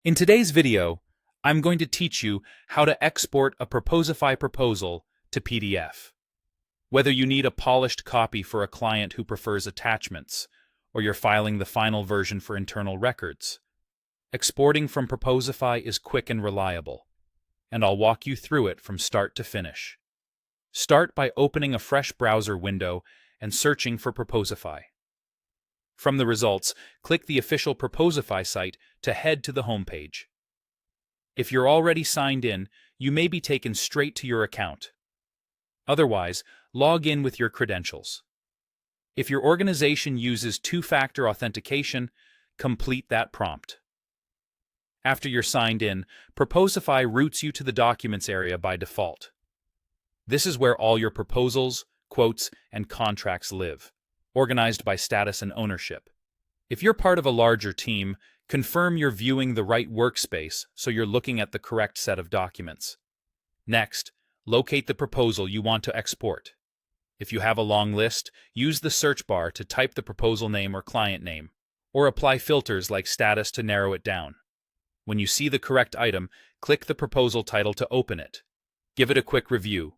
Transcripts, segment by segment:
In today's video, I'm going to teach you how to export a Proposify proposal to PDF. Whether you need a polished copy for a client who prefers attachments, or you're filing the final version for internal records, exporting from Proposify is quick and reliable, and I'll walk you through it from start to finish. Start by opening a fresh browser window and searching for Proposify. From the results, click the official Proposify site to head to the homepage. If you're already signed in, you may be taken straight to your account. Otherwise, log in with your credentials. If your organization uses two-factor authentication, complete that prompt. After you're signed in, Proposify routes you to the Documents area by default. This is where all your proposals, quotes, and contracts live, organized by status and ownership. If you're part of a larger team, confirm you're viewing the right workspace so you're looking at the correct set of documents. Next, locate the proposal you want to export. If you have a long list, use the search bar to type the proposal name or client name, or apply filters like status to narrow it down. When you see the correct item, click the proposal title to open it. Give it a quick review.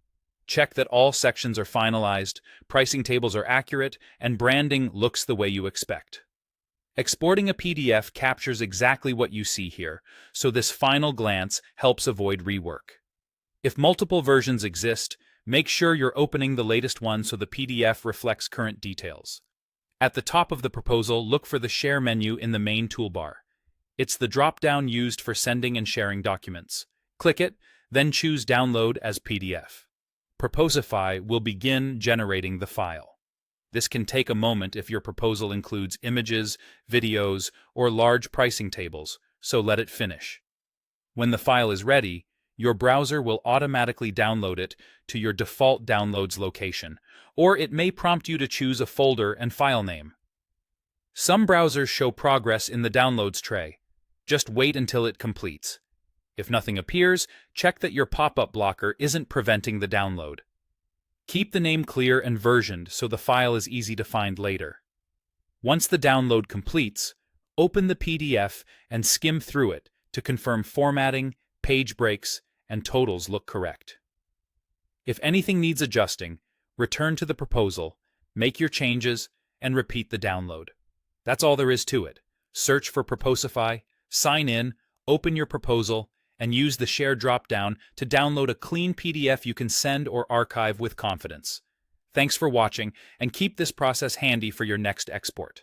Check that all sections are finalized, pricing tables are accurate, and branding looks the way you expect. Exporting a PDF captures exactly what you see here, so this final glance helps avoid rework. If multiple versions exist, make sure you're opening the latest one so the PDF reflects current details. At the top of the proposal, look for the Share menu in the main toolbar. It's the drop-down used for sending and sharing documents. Click it, then choose Download as PDF. Proposify will begin generating the file. This can take a moment if your proposal includes images, videos, or large pricing tables, so let it finish. When the file is ready, your browser will automatically download it to your default downloads location, or it may prompt you to choose a folder and file name. Some browsers show progress in the downloads tray. Just wait until it completes. If nothing appears, check that your pop-up blocker isn't preventing the download. Keep the name clear and versioned so the file is easy to find later. Once the download completes, open the PDF and skim through it to confirm formatting, page breaks, and totals look correct. If anything needs adjusting, return to the proposal, make your changes, and repeat the download. That's all there is to it. Search for Proposify, sign in, open your proposal, and use the Share drop-down to download a clean PDF you can send or archive with confidence. Thanks for watching, and keep this process handy for your next export.